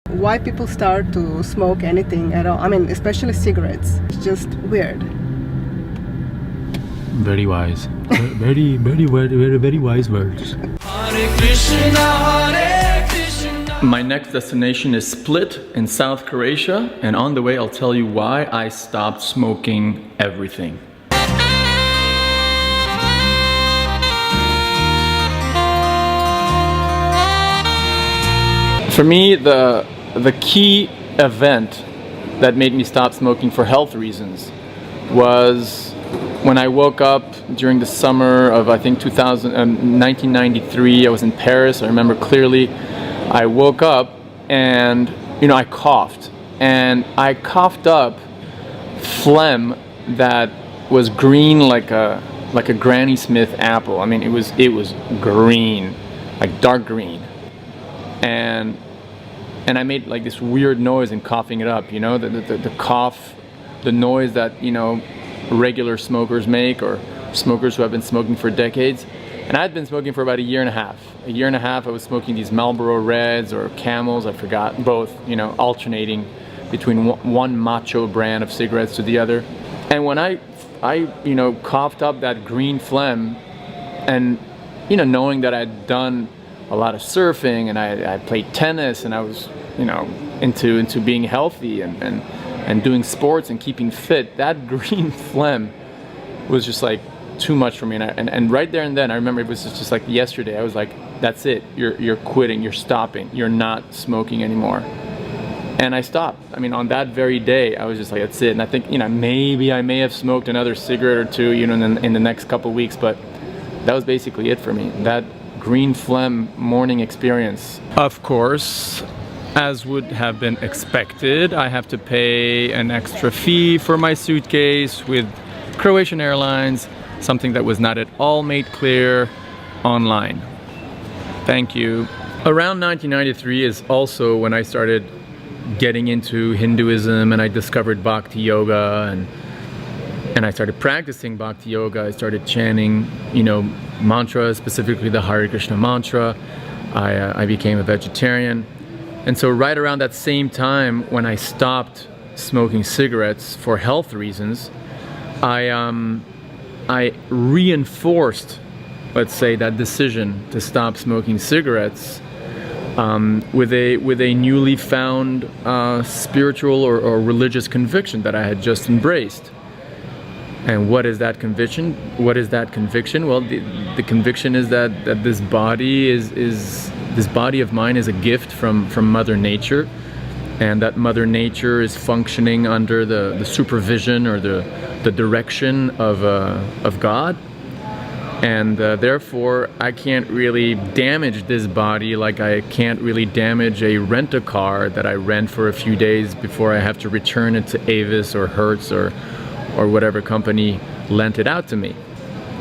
Why people start to smoke anything at all? I mean, especially cigarettes. It's just weird. Very wise. Very wise words. My next destination is Split in South Croatia, and on the way I'll tell you why I stopped smoking everything. For me, the key event that made me stop smoking for health reasons was when I woke up during the summer of, I think, 1993. I was in Paris. I remember clearly. I woke up and, I coughed. And I coughed up phlegm that was green like a Granny Smith apple. I mean, it was green, like dark green. And I made like this weird noise in coughing it up, the cough, the noise that, regular smokers make, or smokers who have been smoking for decades. And I had been smoking for about a year and a half. A year and a half I was smoking these Marlboro Reds or Camels, I forgot, both, alternating between one macho brand of cigarettes to the other. And when I coughed up that green phlegm, and, knowing that I'd done a lot of surfing and I played tennis and I was, into being healthy and doing sports and keeping fit, that green phlegm was just like too much for me. And right there and then, I remember it was just like yesterday, I was like, that's it, you're quitting, you're stopping, you're not smoking anymore. And I stopped. I mean, on that very day, I was just like, that's it. And I think, maybe I may have smoked another cigarette or two, in the next couple of weeks, but that was basically it for me. That green phlegm morning experience. Of course, as would have been expected, I have to pay an extra fee for my suitcase with Croatian Airlines, something that was not at all made clear online. Thank you. Around 1993 is also when I started getting into Hinduism, and I discovered Bhakti Yoga, and I started practicing Bhakti Yoga. I started chanting, mantras, specifically the Hare Krishna mantra. I became a vegetarian. And so right around that same time when I stopped smoking cigarettes for health reasons, I reinforced, let's say, that decision to stop smoking cigarettes with a newly found spiritual or religious conviction that I had just embraced. And what is that conviction? Well, the conviction is that this body this body of mine is a gift from Mother Nature, and that Mother Nature is functioning under the supervision or the direction of God. And therefore, I can't really damage this body like I can't really damage a rent-a-car that I rent for a few days before I have to return it to Avis or Hertz or whatever company lent it out to me.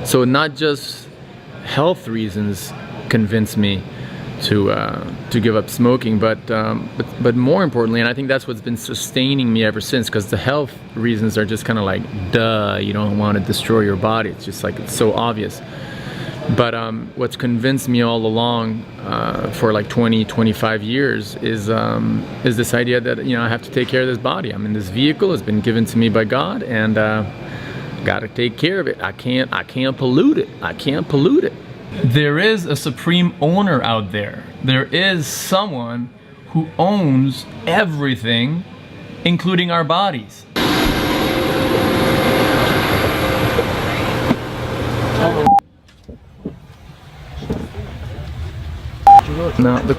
So not just health reasons convince me to give up smoking, but more importantly, and I think that's what's been sustaining me ever since, because the health reasons are just kind of like, duh, you don't want to destroy your body. It's just like, it's so obvious. But what's convinced me all along for like 20-25 years is this idea that I have to take care of this body. I'm in this vehicle, it's been given to me by God, and gotta take care of it. I can't pollute it. I can't pollute it. There is a supreme owner out there. There is someone who owns everything, including our bodies. Now the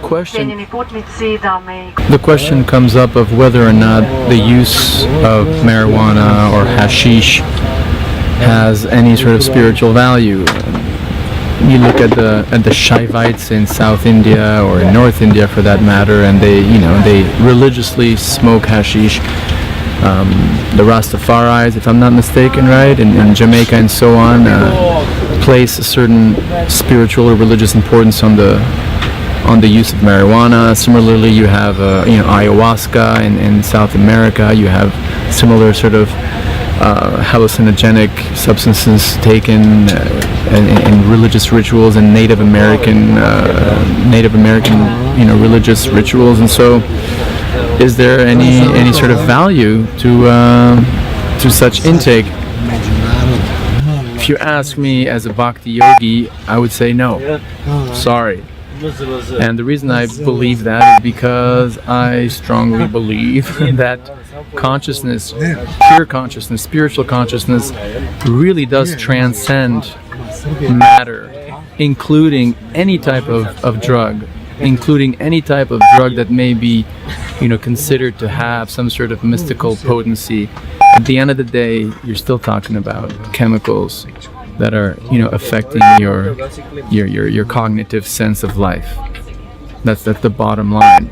question comes up of whether or not the use of marijuana or hashish has any sort of spiritual value. You look at the Shaivites in South India or in North India for that matter, and they religiously smoke hashish. The Rastafaris, if I'm not mistaken, right, in Jamaica and so on, place a certain spiritual or religious importance on the use of marijuana. Similarly, you have ayahuasca in South America. You have similar sort of hallucinogenic substances taken in religious rituals and Native American religious rituals. And so is there any sort of value to such intake? If you ask me as a bhakti yogi, I would say no. Sorry. And the reason I believe that is because I strongly believe that consciousness, pure consciousness, spiritual consciousness, really does transcend matter, including any type of drug, including any type of drug that may be, considered to have some sort of mystical potency. At the end of the day, you're still talking about chemicals that are, affecting your cognitive sense of life. That's the bottom line.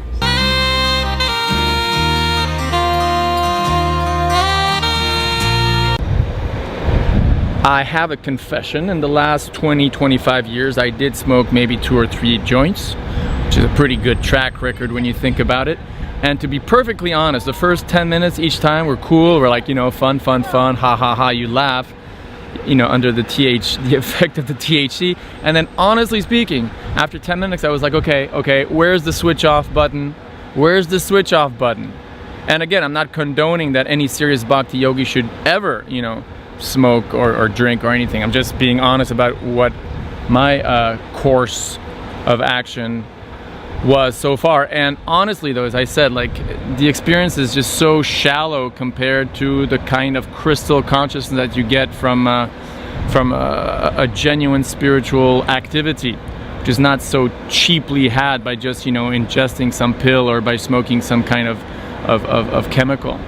I have a confession. In the last 20-25 years, I did smoke maybe 2 or 3 joints, which is a pretty good track record when you think about it. And to be perfectly honest, the first 10 minutes each time were cool. We're like, fun, ha ha ha, you laugh, under the effect of the THC. And then honestly speaking, after 10 minutes, I was like, okay, where's the switch off button? Where's the switch off button? And again, I'm not condoning that any serious bhakti yogi should ever, smoke or drink or anything. I'm just being honest about what my course of action was so far. And honestly though, as I said, like, the experience is just so shallow compared to the kind of crystal consciousness that you get from a genuine spiritual activity, which is not so cheaply had by just ingesting some pill or by smoking some kind of chemical.